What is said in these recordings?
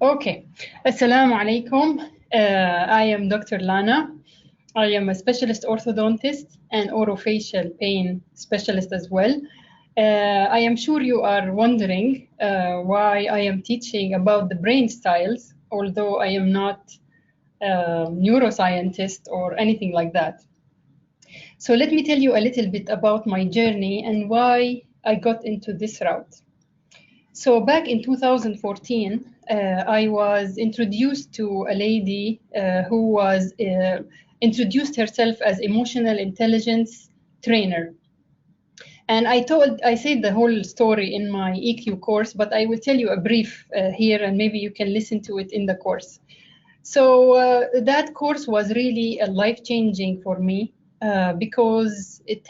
Okay. Assalamu alaikum. I am Dr. Lana. I am a specialist orthodontist and orofacial pain specialist as well. I am sure you are wondering why I am teaching about the brain styles, although I am not a neuroscientist or anything like that. So let me tell you a little bit about my journey and why I got into this route. So back in 2014, I was introduced to a lady who was introduced herself as emotional intelligence trainer. And I said the whole story in my EQ course, but I will tell you a brief here, and maybe you can listen to it in the course. So that course was really life-changing for me because it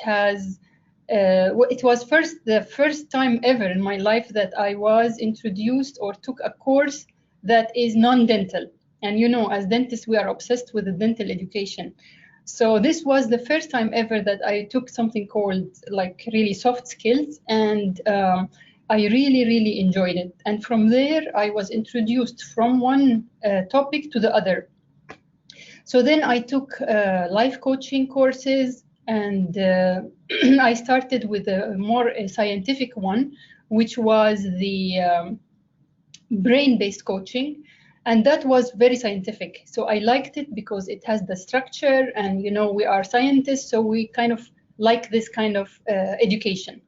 was the first time ever in my life that I was introduced or took a course that is non-dental. And you know, as dentists, we are obsessed with the dental education. So this was the first time ever that I took something called like really soft skills, and I really, really enjoyed it. And from there, I was introduced from one topic to the other. So then I took life coaching courses, and I started with a more scientific one, which was the brain-based coaching. And that was very scientific. So I liked it because it has the structure, and you know, we are scientists, so we kind of like this kind of education.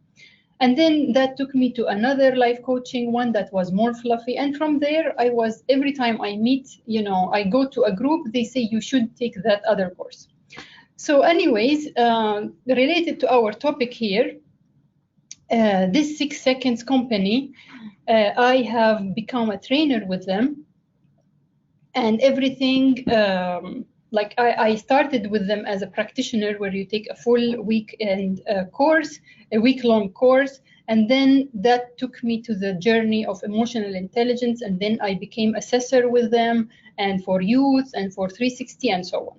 And then that took me to another life coaching one that was more fluffy. And from there, every time I meet, you know, I go to a group, they say you should take that other course. So anyways, related to our topic here, this 6 Seconds company, I have become a trainer with them. And everything, like I started with them as a practitioner, where you take a full weekend course, a week-long course, and then that took me to the journey of emotional intelligence, and then I became assessor with them, and for youth, and for 360, and so on.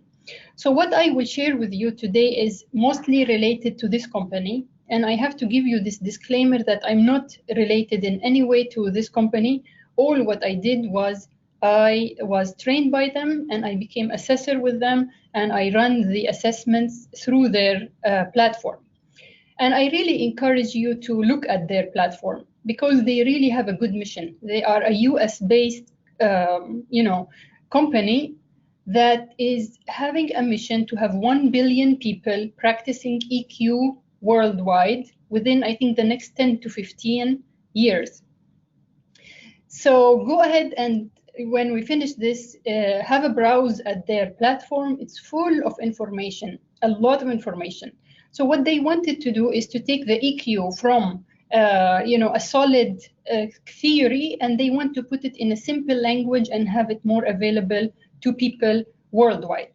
So what I will share with you today is mostly related to this company, and I have to give you this disclaimer that I'm not related in any way to this company. All what I did was I was trained by them, and I became assessor with them, and I run the assessments through their platform. And I really encourage you to look at their platform because they really have a good mission. They are a US-based, company that is having a mission to have 1 billion people practicing EQ worldwide within, I think, the next 10 to 15 years. So go ahead, and when we finish this, have a browse at their platform. It's full of information, a lot of information. So what they wanted to do is to take the EQ from a solid theory, and they want to put it in a simple language and have it more available to people worldwide.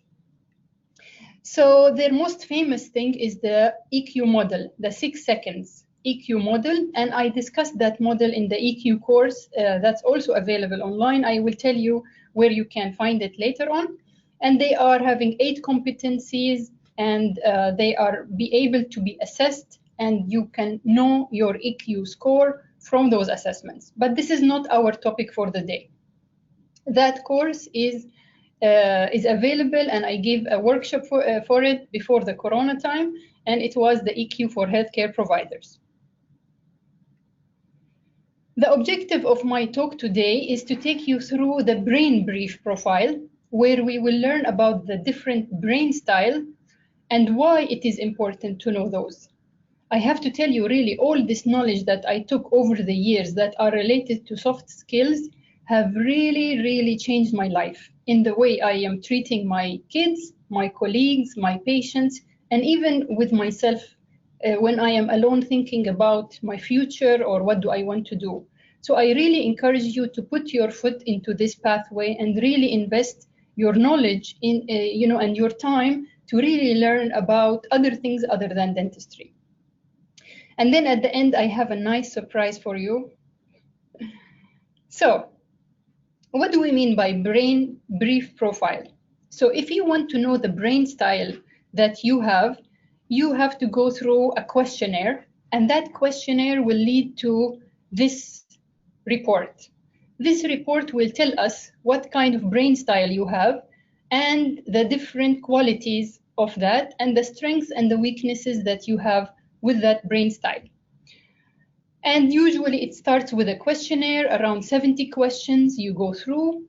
So their most famous thing is the EQ model, the 6 seconds EQ model, and I discussed that model in the EQ course that's also available online. I will tell you where you can find it later on. And they are having 8 competencies, and they are be able to be assessed, and you can know your EQ score from those assessments. But this is not our topic for the day. That course is available, and I gave a workshop for it before the Corona time, and it was the EQ for healthcare providers. The objective of my talk today is to take you through the brain brief profile, where we will learn about the different brain style and why it is important to know those. I have to tell you, really, all this knowledge that I took over the years that are related to soft skills have really, really changed my life in the way I am treating my kids, my colleagues, my patients, and even with myself when I am alone thinking about my future or what do I want to do. So I really encourage you to put your foot into this pathway and really invest your knowledge in, and your time to really learn about other things other than dentistry. And then at the end, I have a nice surprise for you. So what do we mean by brain brief profile? So if you want to know the brain style that you have to go through a questionnaire, and that questionnaire will lead to this report. This report will tell us what kind of brain style you have and the different qualities of that and the strengths and the weaknesses that you have with that brain style. And usually it starts with a questionnaire, around 70 questions you go through.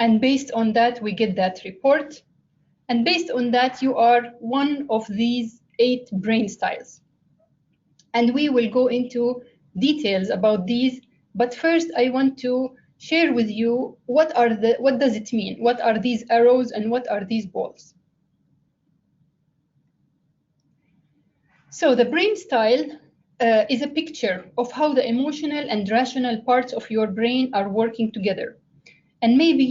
And based on that, we get that report. And based on that, you are one of these 8 brain styles. And we will go into details about these. But first, I want to share with you what does it mean? What are these arrows and what are these balls? So the brain style is a picture of how the emotional and rational parts of your brain are working together. And maybe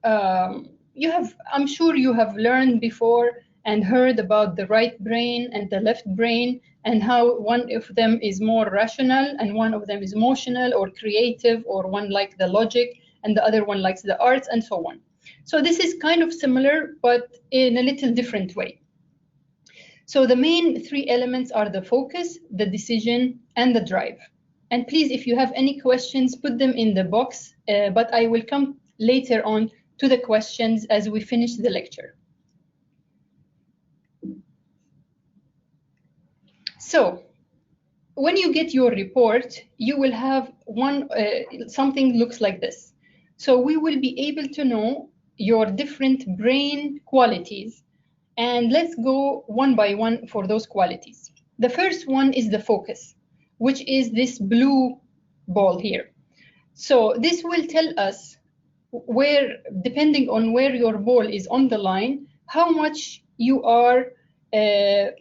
I'm sure you have learned before and heard about the right brain and the left brain and how one of them is more rational and one of them is emotional or creative, or one likes the logic and the other one likes the arts and so on. So this is kind of similar, but in a little different way. So the main 3 elements are the focus, the decision, and the drive. And please, if you have any questions, put them in the box, but I will come later on to the questions as we finish the lecture. So when you get your report, you will have something looks like this. So we will be able to know your different brain qualities. And let's go one by one for those qualities. The first one is the focus, which is this blue ball here. So this will tell us where, depending on where your ball is on the line, how much you are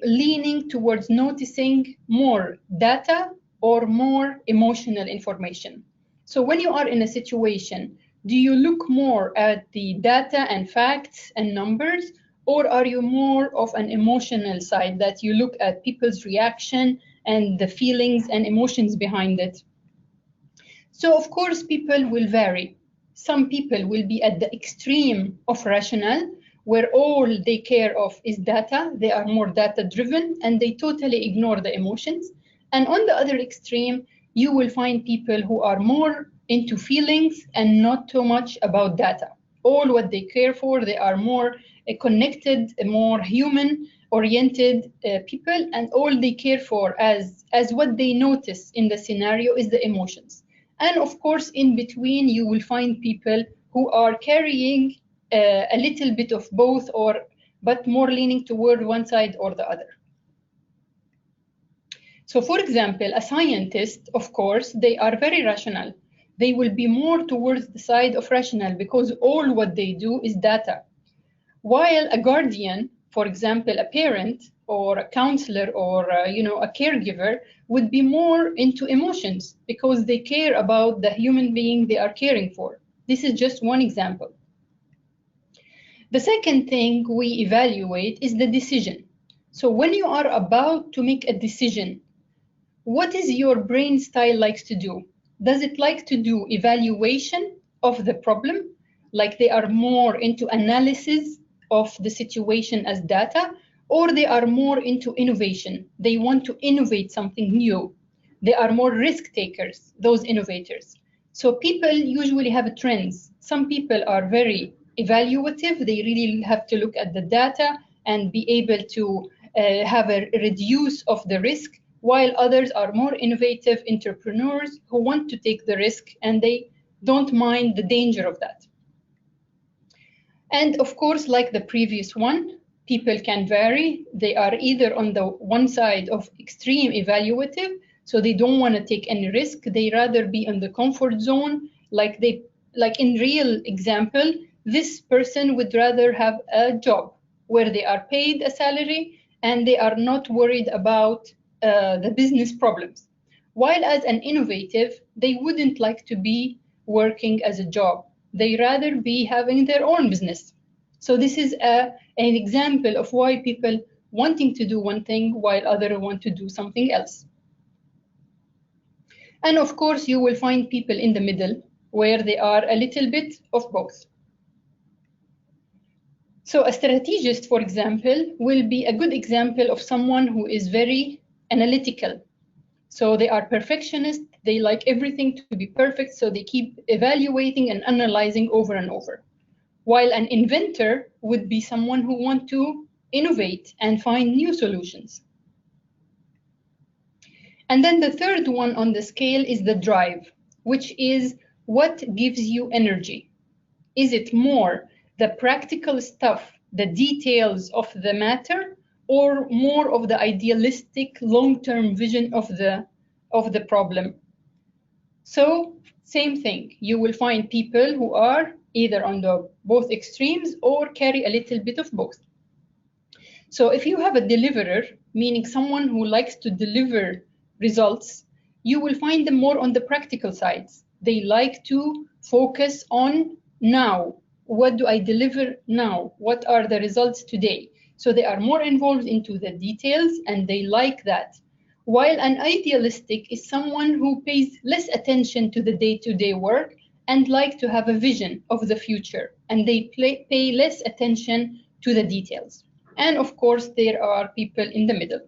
leaning towards noticing more data or more emotional information. So when you are in a situation, do you look more at the data and facts and numbers, or are you more of an emotional side that you look at people's reaction and the feelings and emotions behind it? So of course, people will vary. Some people will be at the extreme of rational, where all they care of is data. They are more data driven and they totally ignore the emotions. And on the other extreme, you will find people who are more into feelings and not too much about data. All what they care for, they are more connected, more human oriented people, and all they care for as what they notice in the scenario is the emotions. And of course, in between, you will find people who are carrying a little bit of both, but more leaning toward one side or the other. So for example, a scientist, of course, they are very rational. They will be more towards the side of rational because all what they do is data. While a guardian, for example, a parent or a counselor or a caregiver, would be more into emotions because they care about the human being they are caring for. This is just one example. The second thing we evaluate is the decision. So when you are about to make a decision, what is your brain style likes to do? Does it like to do evaluation of the problem? Like they are more into analysis of the situation as data, or they are more into innovation. They want to innovate something new. They are more risk takers, those innovators. So people usually have trends. Some people are very evaluative. They really have to look at the data and be able to have a reduce of the risk, while others are more innovative entrepreneurs who want to take the risk and they don't mind the danger of that. And of course, like the previous one, people can vary. They are either on the one side of extreme evaluative, so they don't want to take any risk. They rather be in the comfort zone. Like in real example, this person would rather have a job where they are paid a salary and they are not worried about the business problems. While as an innovative, they wouldn't like to be working as a job. They rather be having their own business. So this is an example of why people wanting to do one thing while others want to do something else. And of course, you will find people in the middle where they are a little bit of both. So a strategist, for example, will be a good example of someone who is very analytical. So they are perfectionist. They like everything to be perfect, so they keep evaluating and analyzing over and over. While an inventor would be someone who wants to innovate and find new solutions. And then the third one on the scale is the drive, which is what gives you energy. Is it more the practical stuff, the details of the matter, or more of the idealistic long-term vision of the problem? So same thing, you will find people who are either on the both extremes or carry a little bit of both. So if you have a deliverer, meaning someone who likes to deliver results, you will find them more on the practical sides. They like to focus on now. What do I deliver now? What are the results today? So they are more involved into the details and they like that. While an idealistic is someone who pays less attention to the day-to-day work and like to have a vision of the future, and they pay less attention to the details. And of course, there are people in the middle.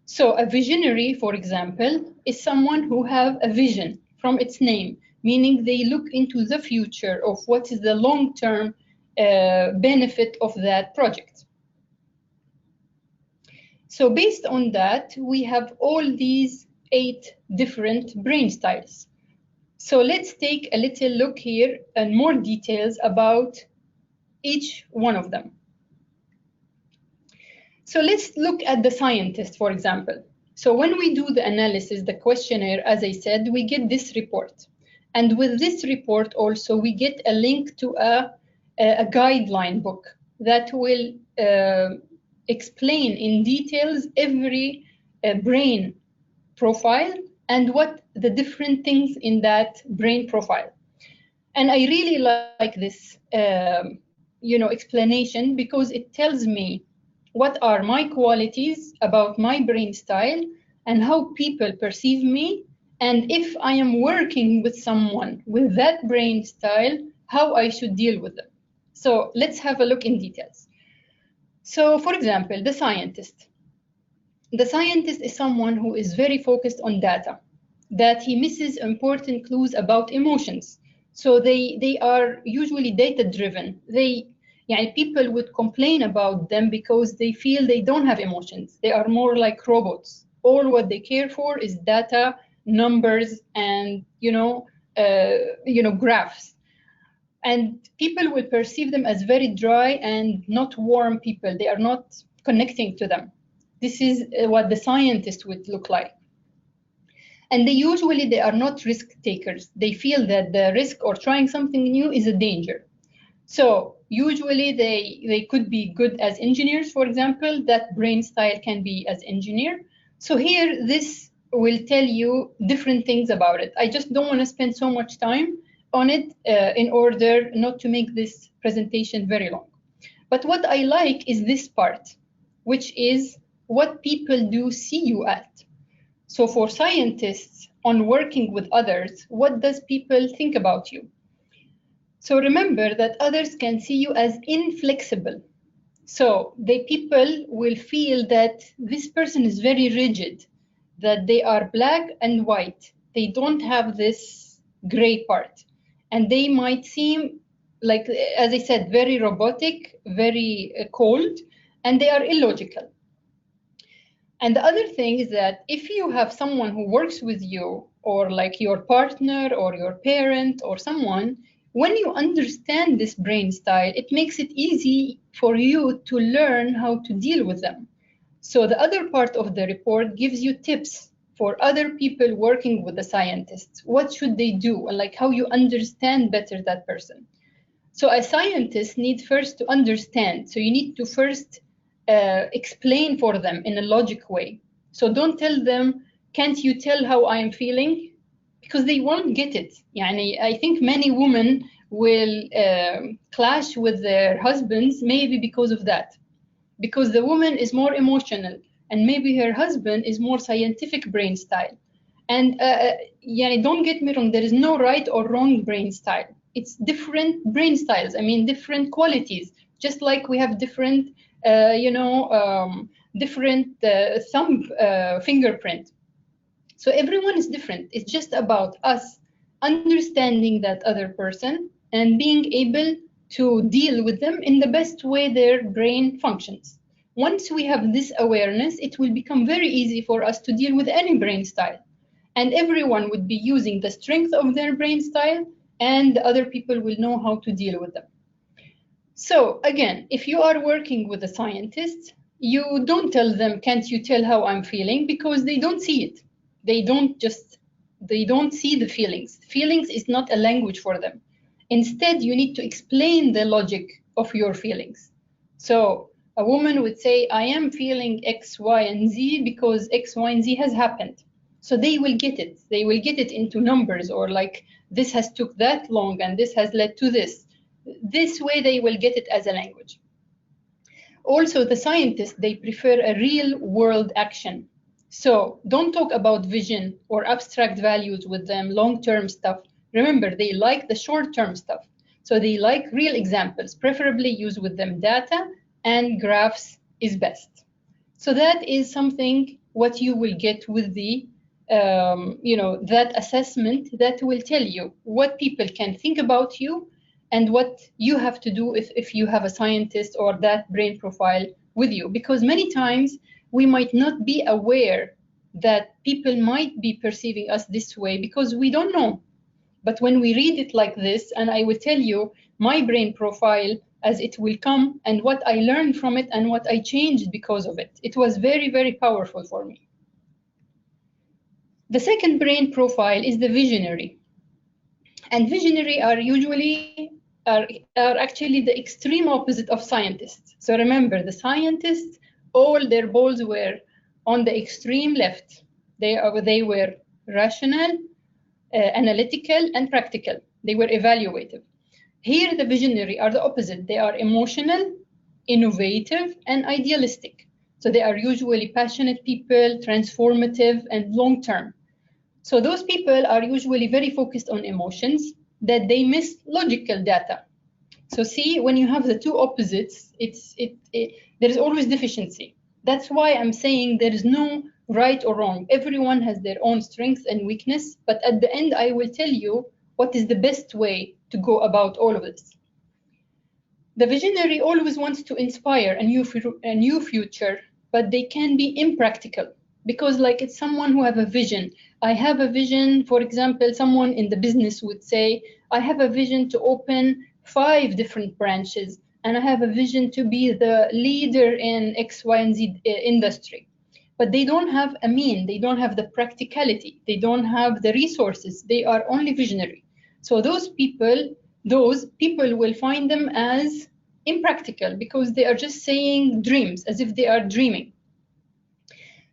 So a visionary, for example, is someone who have a vision from its name, meaning they look into the future of what is the long-term benefit of that project. So based on that, we have all these 8 different brain styles. So let's take a little look here and more details about each one of them. So let's look at the scientist, for example. So when we do the analysis, the questionnaire, as I said, we get this report. And with this report also, we get a link to a guideline book that will explain in details every brain profile and what the different things in that brain profile. And I really like this explanation because it tells me what are my qualities about my brain style and how people perceive me, and if I am working with someone with that brain style, how I should deal with them. So let's have a look in details. So for example, the scientist. The scientist is someone who is very focused on data, that he misses important clues about emotions. So they are usually data-driven. People would complain about them because they feel they don't have emotions. They are more like robots. All what they care for is data, numbers, and graphs. And people will perceive them as very dry and not warm people. They are not connecting to them. This is what the scientist would look like. And they are not risk takers. They feel that the risk or trying something new is a danger. So usually they could be good as engineers, for example. That brain style can be as engineer. So here, this will tell you different things about it. I just don't want to spend so much time on it in order not to make this presentation very long. But what I like is this part, which is what people do see you at. So for scientists on working with others, what does people think about you? So remember that others can see you as inflexible. So people will feel that this person is very rigid, that they are black and white. They don't have this gray part. And they might seem like, as I said, very robotic, very cold, and they are illogical. And the other thing is that if you have someone who works with you, or like your partner or your parent or someone, when you understand this brain style, it makes it easy for you to learn how to deal with them. So the other part of the report gives you tips for other people working with the scientists. What should they do? And like how you understand better that person. So a scientist needs first to understand. So you need to first explain for them in a logic way. So don't tell them, can't you tell how I am feeling? Because they won't get it. I think many women will clash with their husbands maybe because of that. Because the woman is more emotional and maybe her husband is more scientific brain style. And don't get me wrong, there is no right or wrong brain style. It's different brain styles, different qualities, just like we have different different thumb fingerprint. So everyone is different. It's just about us understanding that other person and being able to deal with them in the best way their brain functions. Once we have this awareness, it will become very easy for us to deal with any brain style. And everyone would be using the strength of their brain style, and the other people will know how to deal with them. So again, if you are working with a scientist, you don't tell them, can't you tell how I'm feeling? Because they don't see it. They don't see the feelings. Feelings is not a language for them. Instead, you need to explain the logic of your feelings. So a woman would say, I am feeling X, Y, and Z because X, Y, and Z has happened. So they will get it. They will get it into numbers, or like this has took that long and this has led to this. This way they will get it as a language. Also, the scientists, they prefer a real world action. So don't talk about vision or abstract values with them, long-term stuff. Remember, they like the short-term stuff. So they like real examples, preferably use with them data, and graphs is best. So that is something what you will get with the that assessment that will tell you what people can think about you and what you have to do if you have a scientist or that brain profile with you. Because many times we might not be aware that people might be perceiving us this way because we don't know. But when we read it like this, and I will tell you my brain profile as it will come and what I learned from it and what I changed because of it, it was very, very powerful for me. The second brain profile is the visionary. And visionary are usually are actually the extreme opposite of scientists. So remember, the scientists, all their balls were on the extreme left. They were rational, analytical, and practical. They were evaluative. Here, the visionary are the opposite. They are emotional, innovative, and idealistic. So they are usually passionate people, transformative, and long-term. So those people are usually very focused on emotions that they miss logical data. So see, when you have the two opposites, there is always deficiency. That's why I'm saying there is no right or wrong. Everyone has their own strengths and weakness, but at the end, I will tell you what is the best way to go about all of this. The visionary always wants to inspire a new future, but they can be impractical because like it's someone who have a vision. I have a vision, for example, someone in the business would say, I have a vision to open 5 different branches, and I have a vision to be the leader in X, Y, and Z industry. But they don't have a mean, they don't have the practicality, they don't have the resources, they are only visionary. So those people will find them as impractical because they are just saying dreams as if they are dreaming.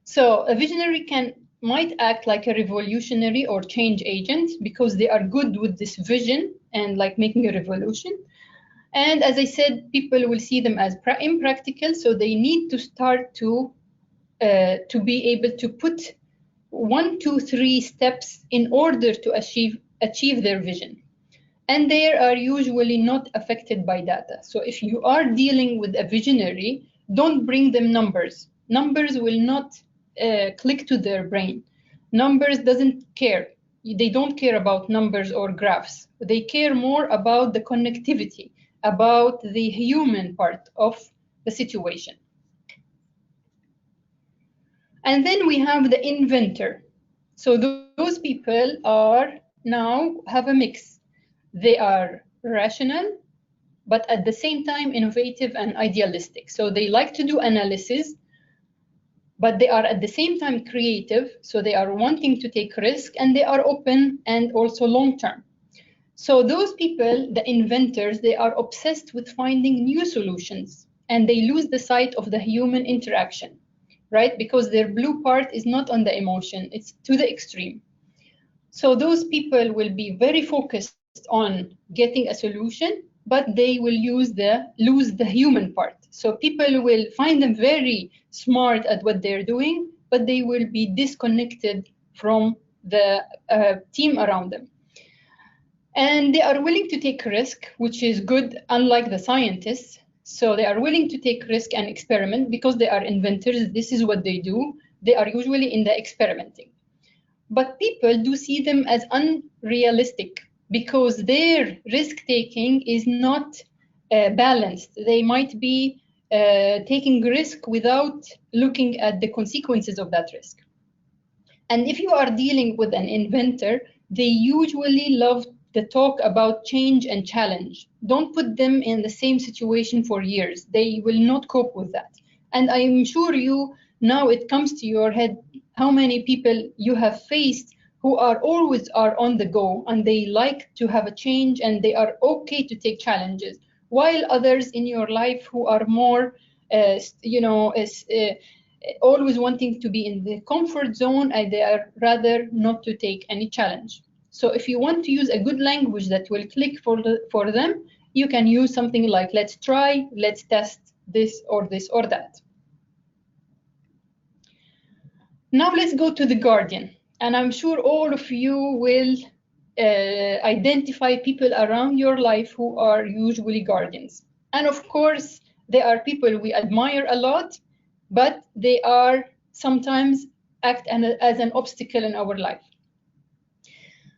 So a visionary might act like a revolutionary or change agent because they are good with this vision and like making a revolution. And as I said, people will see them as impractical, so they need to start to be able to put 1, 2, 3 steps in order to achieve their vision. And they are usually not affected by data. So if you are dealing with a visionary, don't bring them numbers. Numbers will not click to their brain. Numbers doesn't care. They don't care about numbers or graphs. They care more about the connectivity, about the human part of the situation. And then we have the inventor. So those people now have a mix. They are rational, but at the same time innovative and idealistic. So they like to do analysis, but they are at the same time creative. So they are wanting to take risk, and they are open and also long-term. So those people, the inventors, they are obsessed with finding new solutions, and they lose the sight of the human interaction, right? Because their blue part is not on the emotion, it's to the extreme. So those people will be very focused on getting a solution, but they will lose the human part. So people will find them very smart at what they're doing, but they will be disconnected from the team around them. And they are willing to take risk, which is good, unlike the scientists. So they are willing to take risk and experiment because they are inventors. This is what they do. They are usually in the experimenting. but people do see them as unrealistic because their risk-taking is not balanced. They might be taking risk without looking at the consequences of that risk. And if you are dealing with an inventor, they usually love the talk about change and challenge. Don't put them in the same situation for years. They will not cope with that. And I'm sure you, now it comes to your head how many people you have faced who are always on the go and they like to have a change and they are okay to take challenges, while others in your life who are more, always wanting to be in the comfort zone and they are rather not to take any challenge. So if you want to use a good language that will click for them, you can use something like let's try, let's test this or that. Now let's go to the guardian. And I'm sure all of you will identify people around your life who are usually guardians. And of course, they are people we admire a lot, but they are sometimes act as an obstacle in our life.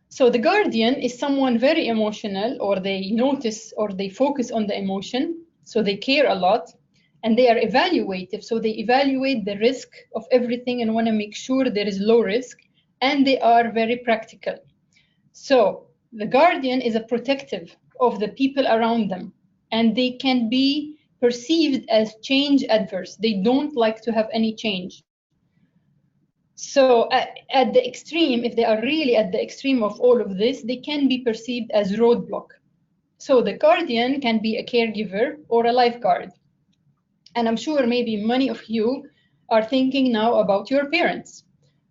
So the guardian is someone very emotional, or they notice or they focus on the emotion, so they care a lot, and they are evaluative, so they evaluate the risk of everything and want to make sure there is low risk, and they are very practical. So the guardian is a protective of the people around them, and they can be perceived as change adverse. They don't like to have any change. So at the extreme, if they are really at the extreme of all of this, they can be perceived as roadblock. So the guardian can be a caregiver or a lifeguard. And I'm sure maybe many of you are thinking now about your parents,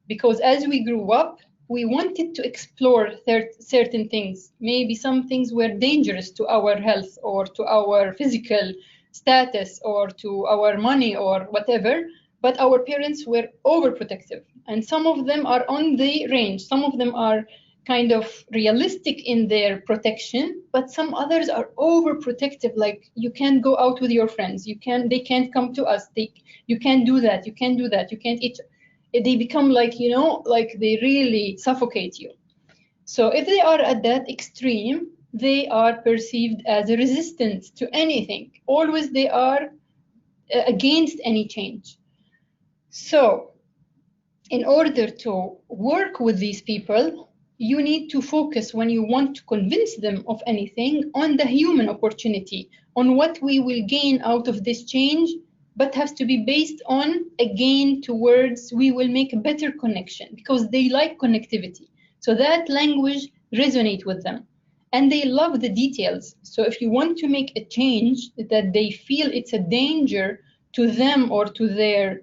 because as we grew up, we wanted to explore certain things. Maybe some things were dangerous to our health or to our physical status or to our money or whatever, but our parents were overprotective. And some of them are on the range. Some of them are kind of realistic in their protection, but some others are overprotective, like you can't go out with your friends, they can't come to us, you can't do that, you can't do that, you can't eat. They become like, like they really suffocate you. So if they are at that extreme, they are perceived as resistant to anything. Always they are against any change. So in order to work with these people, you need to focus, when you want to convince them of anything, on the human opportunity, on what we will gain out of this change, but has to be based on a gain towards we will make a better connection, because they like connectivity. So that language resonates with them. And they love the details. So if you want to make a change that they feel it's a danger to them or to their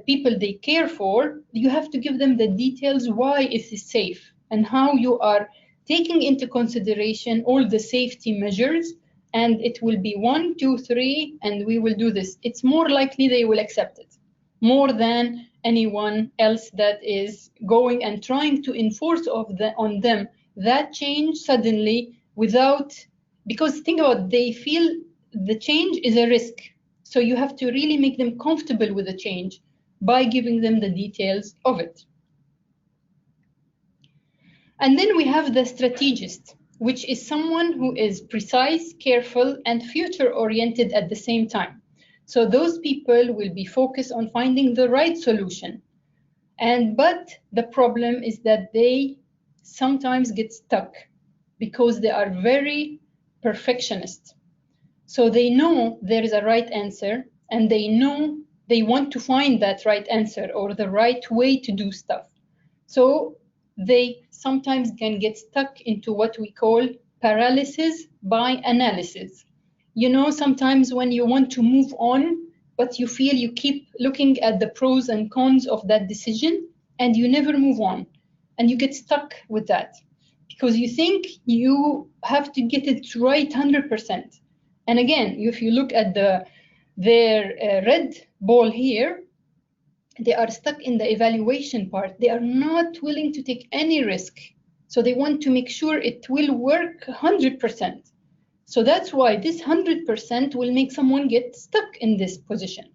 people they care for, you have to give them the details why it is safe and how you are taking into consideration all the safety measures, and it will be 1, 2, 3, and we will do this. It's more likely they will accept it more than anyone else that is going and trying to enforce on them that change suddenly because think about, they feel the change is a risk. So you have to really make them comfortable with the change by giving them the details of it. And then we have the strategist, which is someone who is precise, careful, and future-oriented at the same time. So those people will be focused on finding the right solution. But the problem is that they sometimes get stuck because they are very perfectionist. So they know there is a right answer, and they know they want to find that right answer or the right way to do stuff. So they sometimes can get stuck into what we call paralysis by analysis. Sometimes when you want to move on, but you feel you keep looking at the pros and cons of that decision and you never move on, and you get stuck with that because you think you have to get it right 100%. And again, if you look at their red ball here, they are stuck in the evaluation part. They are not willing to take any risk. So they want to make sure it will work 100%. So that's why this 100% will make someone get stuck in this position.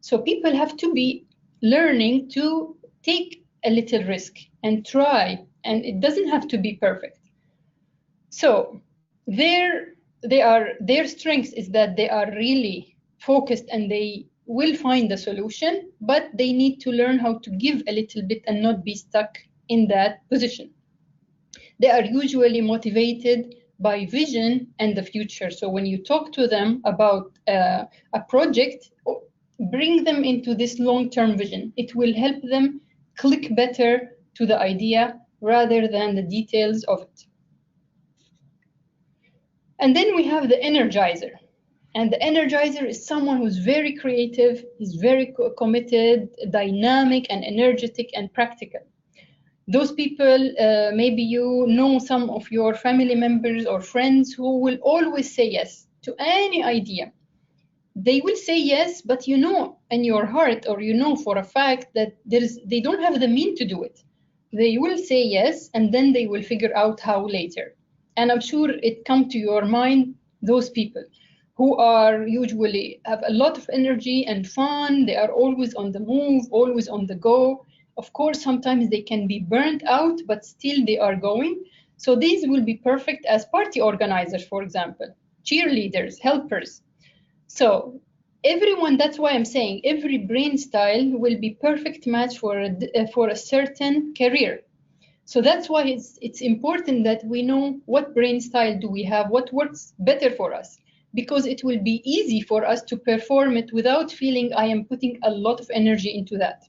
So people have to be learning to take a little risk and try, and it doesn't have to be perfect. So their strength is that they are really focused and they will find a solution, but they need to learn how to give a little bit and not be stuck in that position. They are usually motivated by vision and the future. So when you talk to them about a project, bring them into this long-term vision. It will help them click better to the idea rather than the details of it. And then we have the Energizer. And the Energizer is someone who's very creative, he's very committed, dynamic, and energetic and practical. Those people, maybe you know some of your family members or friends who will always say yes to any idea. They will say yes, but you know in your heart, or you know for a fact that they don't have the means to do it. They will say yes, and then they will figure out how later. And I'm sure it comes to your mind, those people who are usually have a lot of energy and fun. They are always on the move, always on the go. Of course, sometimes they can be burnt out, but still they are going. So these will be perfect as party organizers, for example, cheerleaders, helpers. So everyone, that's why I'm saying every brain style will be perfect match for a certain career. So that's why it's important that we know what brain style do we have, what works better for us, because it will be easy for us to perform it without feeling I am putting a lot of energy into that.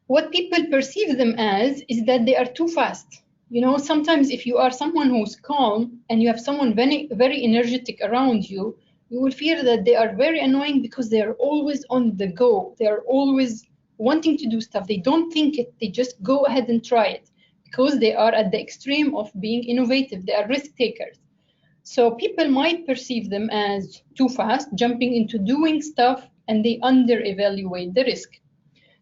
What people perceive them as is that they are too fast. You know, sometimes if you are someone who's calm and you have someone very, very energetic around you, you will feel that they are very annoying because they are always on the go. They are always wanting to do stuff. They don't think it. They just go ahead and try it because they are at the extreme of being innovative. They are risk takers. So people might perceive them as too fast, jumping into doing stuff, and they under-evaluate the risk.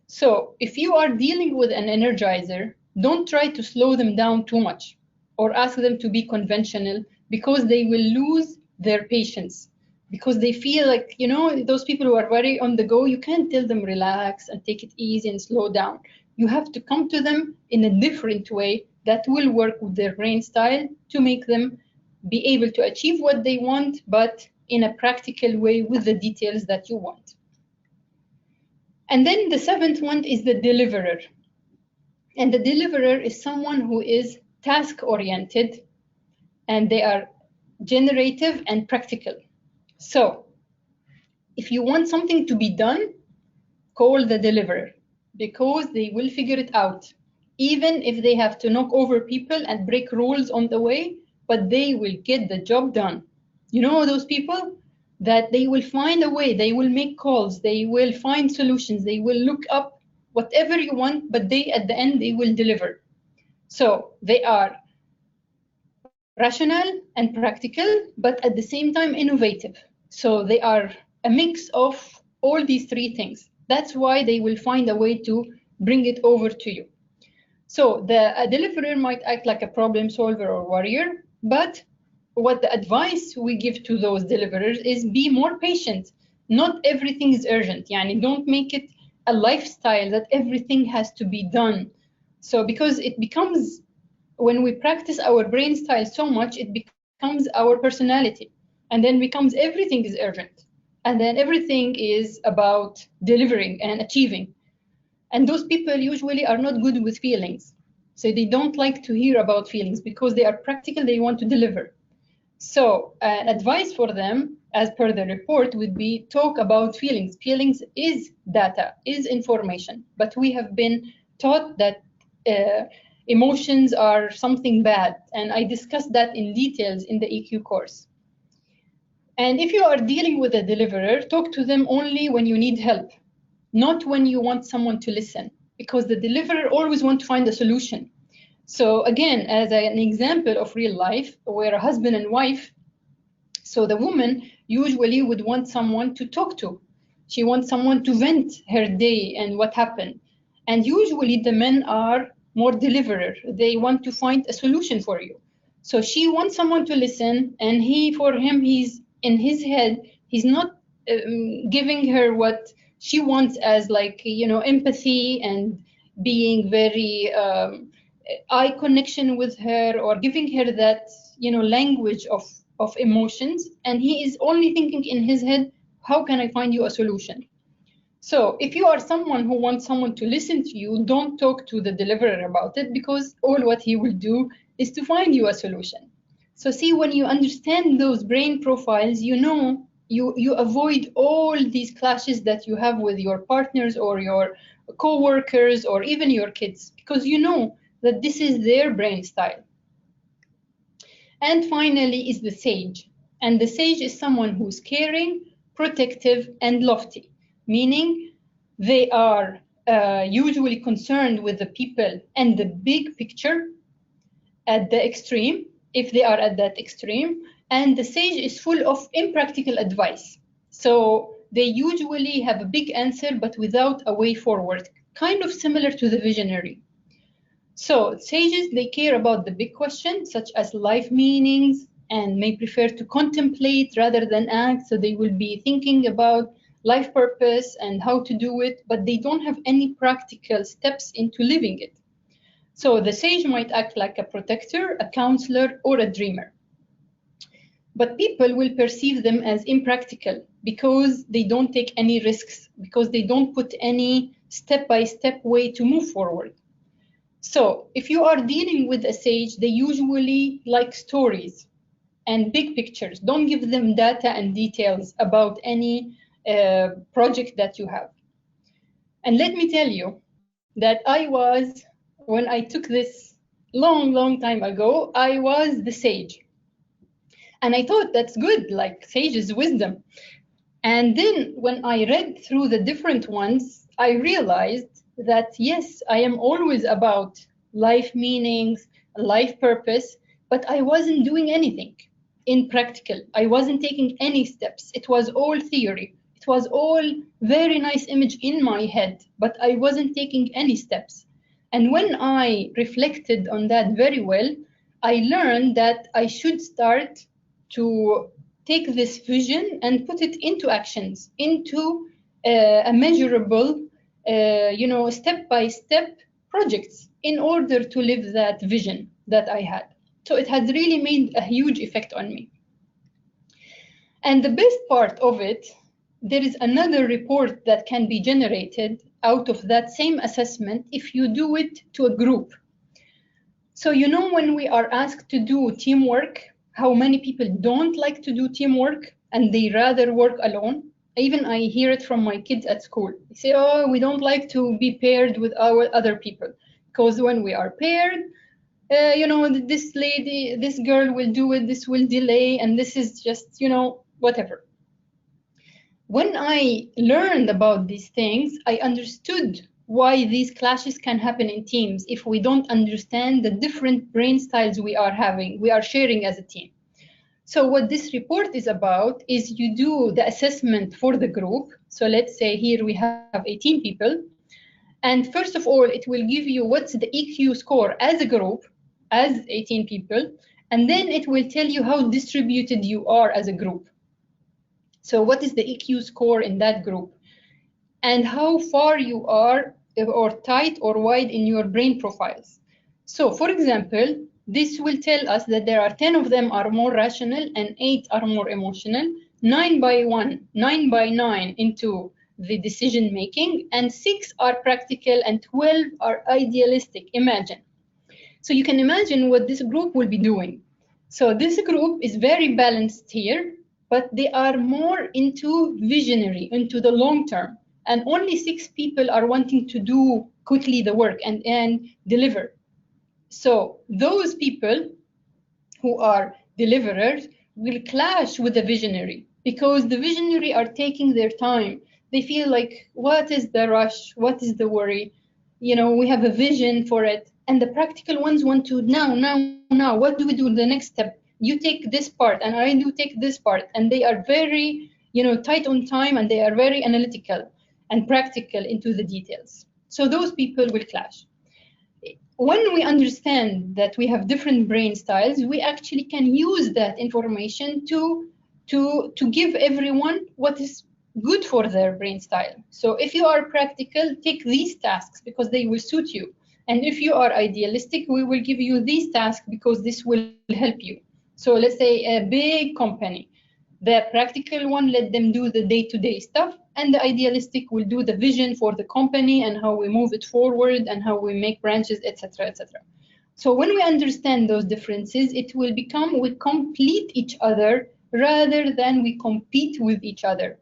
So if you are dealing with an Energizer, don't try to slow them down too much or ask them to be conventional, because they will lose their patience, because they feel like, you know, those people who are very on the go, you can't tell them relax and take it easy and slow down. You have to come to them in a different way that will work with their brain style to make them be able to achieve what they want, but in a practical way with the details that you want. And then the seventh one is the deliverer. And the deliverer is someone who is task-oriented, and they are generative and practical. So if you want something to be done, call the deliverer, because they will figure it out, even if they have to knock over people and break rules on the way, but they will get the job done. You know those people that they will find a way, they will make calls, they will find solutions, they will look up whatever you want, but they at the end they will deliver. So they are rational and practical, but at the same time innovative. So they are a mix of all these three things. That's why they will find a way to bring it over to you. So a deliverer might act like a problem solver or warrior, but what the advice we give to those deliverers is be more patient. Not everything is urgent. Yani don't make it a lifestyle that everything has to be done. So because it becomes, when we practice our brain style so much, it becomes our personality. And then becomes everything is urgent. And then everything is about delivering and achieving. And those people usually are not good with feelings. So they don't like to hear about feelings because they are practical, they want to deliver. So advice for them, as per the report, would be talk about feelings. Feelings is data, is information. But we have been taught that emotions are something bad. And I discussed that in details in the EQ course. And if you are dealing with a deliverer, talk to them only when you need help, not when you want someone to listen, because the deliverer always wants to find a solution. So again, as an example of real life, where a husband and wife, so the woman usually would want someone to talk to. She wants someone to vent her day and what happened. And usually the men are more deliverer. They want to find a solution for you. So she wants someone to listen, and for him, he's in his head, he's not giving her what she wants as, like, you know, empathy and being very eye connection with her, or giving her that, language of emotions. And he is only thinking in his head, how can I find you a solution? So if you are someone who wants someone to listen to you, don't talk to the deliverer about it, because all what he will do is to find you a solution. So see, when you understand those brain profiles, you avoid all these clashes that you have with your partners or your co-workers or even your kids, because you know that this is their brain style. And finally is the sage. And the sage is someone who's caring, protective, and lofty, meaning they are usually concerned with the people and the big picture at the extreme, if they are at that extreme. And the sage is full of impractical advice. So they usually have a big answer, but without a way forward, kind of similar to the visionary. So sages, they care about the big questions, such as life meanings, and may prefer to contemplate rather than act. So they will be thinking about life purpose and how to do it, but they don't have any practical steps into living it. So the sage might act like a protector, a counselor, or a dreamer. But people will perceive them as impractical because they don't take any risks, because they don't put any step-by-step way to move forward. So if you are dealing with a sage, they usually like stories and big pictures. Don't give them data and details about any project that you have. And let me tell you that when I took this long time ago, I was the sage. And I thought that's good, like sage is wisdom. And then when I read through the different ones, I realized that yes, I am always about life meanings, life purpose, but I wasn't doing anything in practical. I wasn't taking any steps. It was all theory. It was all very nice image in my head, but I wasn't taking any steps. And when I reflected on that very well, I learned that I should start to take this vision and put it into actions, into a measurable, step-by-step projects in order to live that vision that I had. So it had really made a huge effect on me. And the best part of it, there is another report that can be generated out of that same assessment if you do it to a group. So when we are asked to do teamwork, how many people don't like to do teamwork and they rather work alone? Even I hear it from my kids at school. They say, oh, we don't like to be paired with our other people, because when we are paired, this girl will do it, this will delay, and this is just, whatever. When I learned about these things, I understood why these clashes can happen in teams if we don't understand the different brain styles we are sharing as a team. So what this report is about is you do the assessment for the group. So let's say here we have 18 people. And first of all, it will give you what's the EQ score as a group, as 18 people. And then it will tell you how distributed you are as a group. So what is the EQ score in that group? And how far you are, or tight or wide in your brain profiles. So for example, this will tell us that there are 10 of them are more rational and 8 are more emotional, 9 by 9 into the decision making, and 6 are practical and 12 are idealistic. Imagine. So you can imagine what this group will be doing. So this group is very balanced here, but they are more into visionary, into the long term. And only 6 people are wanting to do quickly the work and deliver. So those people who are deliverers will clash with the visionary, because the visionary are taking their time. They feel like, what is the rush? What is the worry? We have a vision for it. And the practical ones want to now, what do we do the next step? You take this part and I do take this part. And they are very, tight on time, and they are very analytical and practical into the details. So those people will clash. When we understand that we have different brain styles, we actually can use that information to give everyone what is good for their brain style. So if you are practical, take these tasks because they will suit you. And if you are idealistic, we will give you these tasks because this will help you. So let's say a big company, the practical one, let them do the day-to-day stuff, and the idealistic will do the vision for the company and how we move it forward and how we make branches, etc., etc. So when we understand those differences, it will become we complete each other rather than we compete with each other.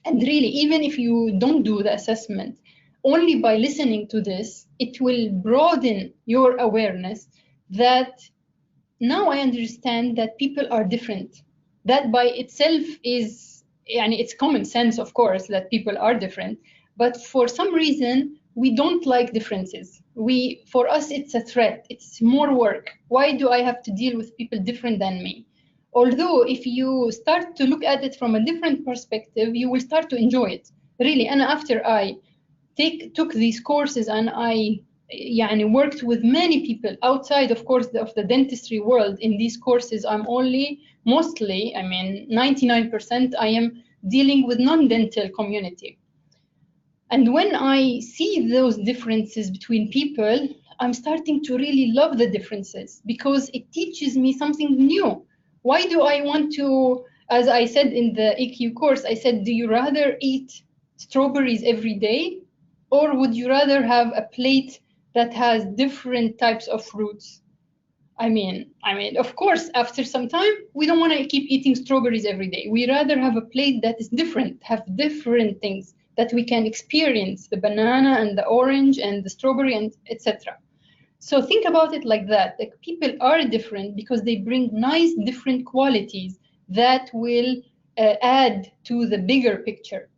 And really, even if you don't do the assessment, only by listening to this, it will broaden your awareness that now I understand that people are different. That by itself is, and it's common sense, of course, that people are different. But for some reason, we don't like differences. For us, it's a threat. It's more work. Why do I have to deal with people different than me? Although if you start to look at it from a different perspective, you will start to enjoy it. Really, and after I took these courses and I worked with many people outside, of course, of the dentistry world in these courses, I'm mostly, 99%, I am dealing with non-dental community. And when I see those differences between people, I'm starting to really love the differences because it teaches me something new. Why do I want to, as I said in the EQ course, I said, do you rather eat strawberries every day, or would you rather have a plate that has different types of fruits? I mean, of course, after some time, we don't want to keep eating strawberries every day. We rather have a plate that is different, have different things that we can experience, the banana and the orange and the strawberry and etc. So think about it like that. Like, people are different because they bring nice different qualities that will add to the bigger picture.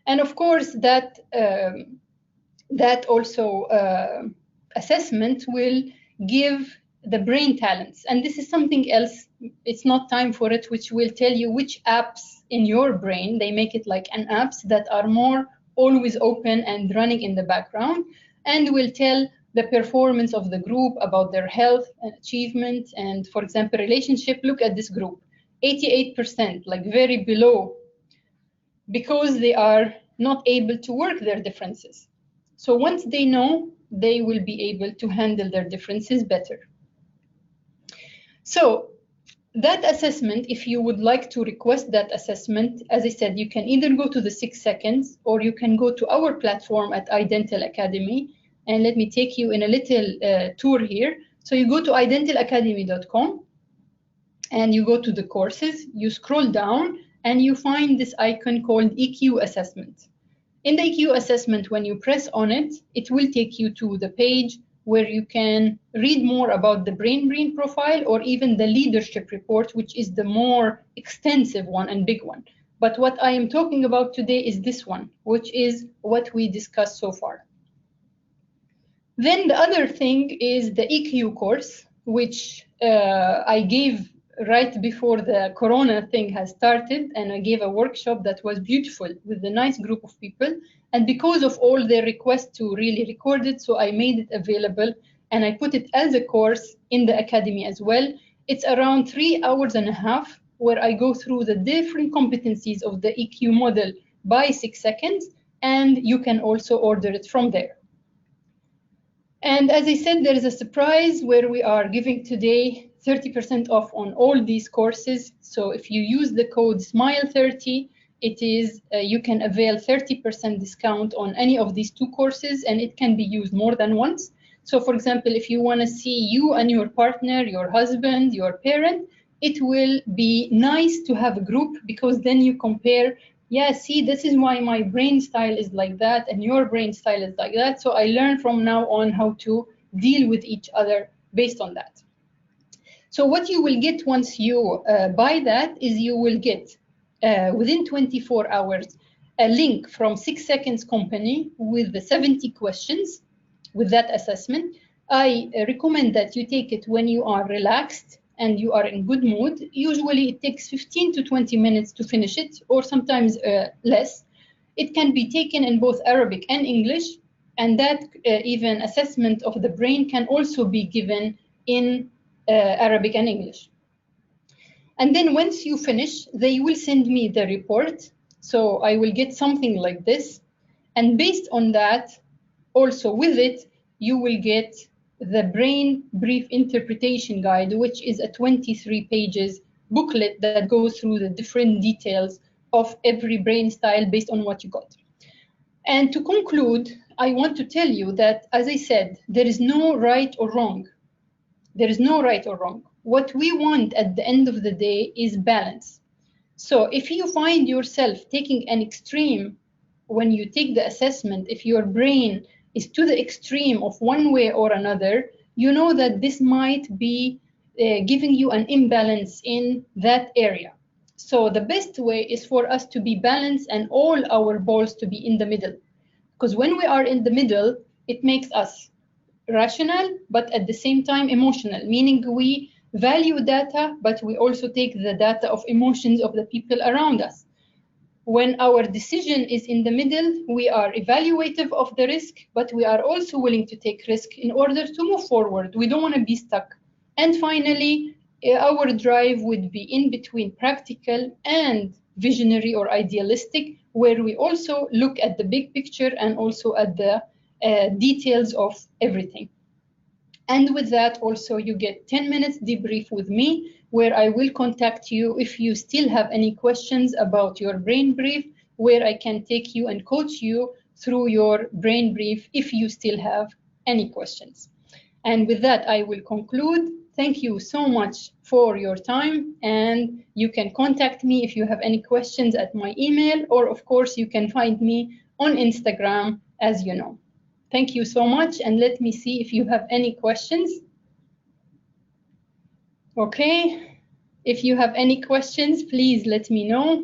And of course, that also assessment will give the brain talents. And this is something else, it's not time for it, which will tell you which apps in your brain, they make it like an apps that are more always open and running in the background, and will tell the performance of the group about their health and achievement. And for example, relationship, look at this group, 88%, like very below, because they are not able to work their differences. So once they know, they will be able to handle their differences better. So that assessment, if you would like to request that assessment, as I said, you can either go to the 6 seconds or you can go to our platform at iDental Academy. And let me take you in a little tour here. So you go to identalacademy.com and you go to the courses, you scroll down and you find this icon called EQ assessment. In the EQ assessment, when you press on it, it will take you to the page where you can read more about the brain profile or even the leadership report, which is the more extensive one and big one. But what I am talking about today is this one, which is what we discussed so far. Then the other thing is the EQ course, which I gave right before the Corona thing has started, and I gave a workshop that was beautiful with a nice group of people. And because of all their requests to really record it, so I made it available and I put it as a course in the academy as well. It's around 3.5 hours where I go through the different competencies of the EQ model by 6 seconds, and you can also order it from there. And as I said, there is a surprise where we are giving today 30% off on all these courses. So if you use the code SMILE30, it is you can avail 30% discount on any of these 2 courses, and it can be used more than once. So for example, if you want to see you and your partner, your husband, your parent, it will be nice to have a group, because then you compare, yeah, see, this is why my brain style is like that and your brain style is like that. So I learn from now on how to deal with each other based on that. So what you will get once you buy that is you will get within 24 hours a link from 6 Seconds Company with the 70 questions with that assessment. I recommend that you take it when you are relaxed and you are in good mood. Usually it takes 15 to 20 minutes to finish it, or sometimes less. It can be taken in both Arabic and English, and that even assessment of the brain can also be given in Arabic and English. And then once you finish, they will send me the report, So I will get something like this. And based on that, also with it, you will get the Brain Brief Interpretation Guide, which is a 23 pages booklet that goes through the different details of every brain style based on what you got. And to conclude, I want to tell you that, as I said, there is no right or wrong. There is no right or wrong. What we want at the end of the day is balance. So if you find yourself taking an extreme when you take the assessment, if your brain is to the extreme of one way or another, you know that this might be giving you an imbalance in that area. So the best way is for us to be balanced and all our balls to be in the middle. Because when we are in the middle, it makes us rational, but at the same time emotional, meaning we value data, but we also take the data of emotions of the people around us. When our decision is in the middle, we are evaluative of the risk, but we are also willing to take risk in order to move forward. We don't want to be stuck. And finally, our drive would be in between practical and visionary or idealistic, where we also look at the big picture and also at the details of everything. And with that, also, you get 10 minutes debrief with me, where I will contact you if you still have any questions about your brain brief, where I can take you and coach you through your brain brief if you still have any questions. And with that, I will conclude. Thank you so much for your time. And you can contact me if you have any questions at my email, or of course, you can find me on Instagram, as you know. Thank you so much, and let me see if you have any questions. Okay, if you have any questions, please let me know.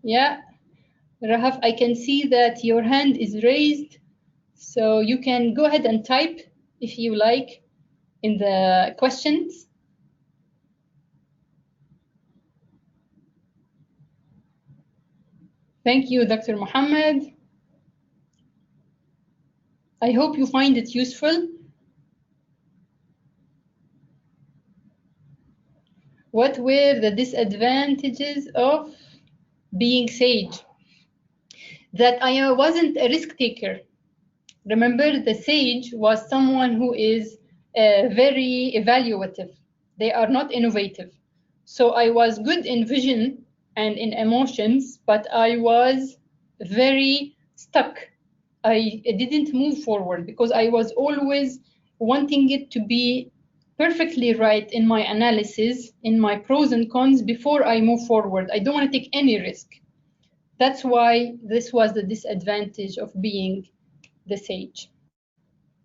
Yeah, Rahaf, I can see that your hand is raised, so you can go ahead and type if you like in the questions. Thank you, Dr. Mohammed. I hope you find it useful. What were the disadvantages of being sage? That I wasn't a risk taker. Remember, the sage was someone who is very evaluative. They are not innovative. So I was good in vision and in emotions, but I was very stuck. I didn't move forward because I was always wanting it to be perfectly right in my analysis, in my pros and cons before I move forward. I don't want to take any risk. That's why this was the disadvantage of being the sage.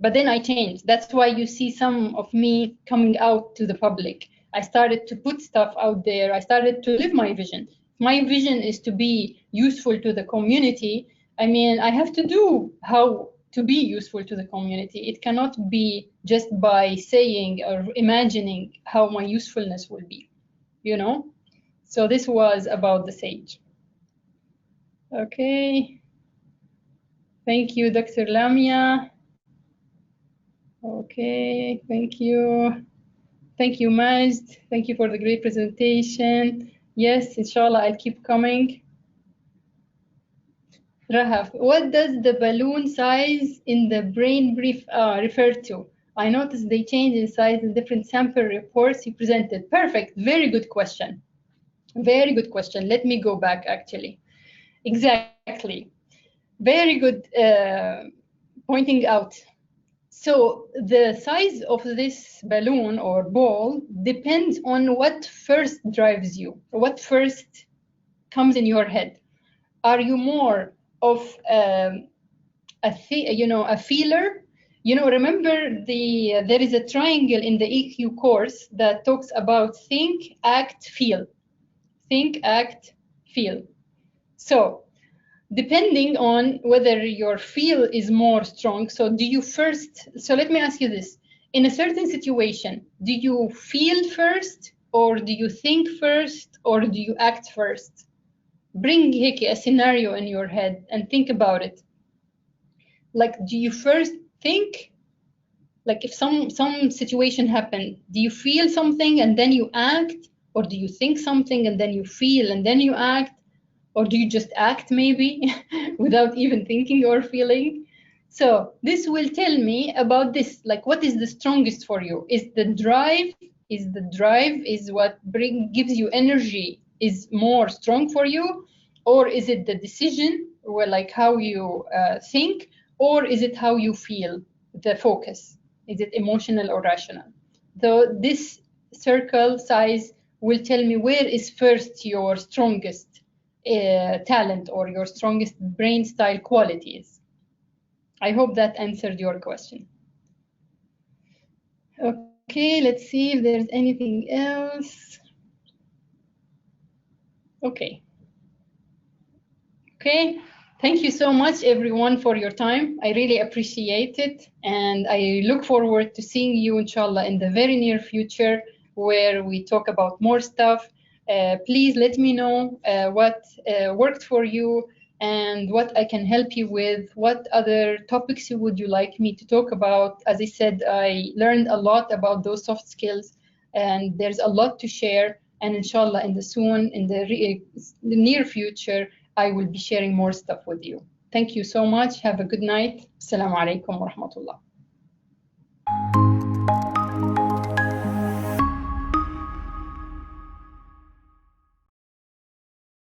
But then I changed. That's why you see some of me coming out to the public. I started to put stuff out there. I started to live my vision. My vision is to be useful to the community. I mean, I have to do how to be useful to the community. It cannot be just by saying or imagining how my usefulness will be, you know? So this was about the sage. Okay. Thank you, Dr. Lamia. Okay, thank you. Thank you, Majd. Thank you for the great presentation. Yes, inshallah, I'll keep coming. Rahaf, what does the balloon size in the brain brief refer to? I noticed they change in size in different sample reports you presented. Perfect, very good question. Very good question. Let me go back, actually. Exactly. Very good pointing out. So the size of this balloon or ball depends on what first drives you, what first comes in your head. Are you more of a feeler? Remember there is a triangle in the EQ course that talks about think, act, feel. Think, act, feel. So depending on whether your feel is more strong. So let me ask you this. In a certain situation, do you feel first, or do you think first, or do you act first? Bring Hiki a scenario in your head and think about it. Like, do you first think? Like if some situation happened, do you feel something and then you act? Or do you think something and then you feel and then you act? Or do you just act maybe without even thinking or feeling? So this will tell me about this, like what is the strongest for you? Is the drive, is what gives you energy is more strong for you? Or is it the decision, or like how you think? Or is it how you feel, the focus? Is it emotional or rational? So this circle size will tell me where is first your strongest talent or your strongest brain style qualities. I hope that answered your question. Okay, let's see if there's anything else. Okay. Okay, thank you so much everyone for your time. I really appreciate it, and I look forward to seeing you inshallah in the very near future where we talk about more stuff. Please let me know what worked for you and what I can help you with. What other topics would you like me to talk about? As I said, I learned a lot about those soft skills, and there's a lot to share. And inshallah, in the near future, I will be sharing more stuff with you. Thank you so much. Have a good night. Assalamu alaikum wa rahmatullah.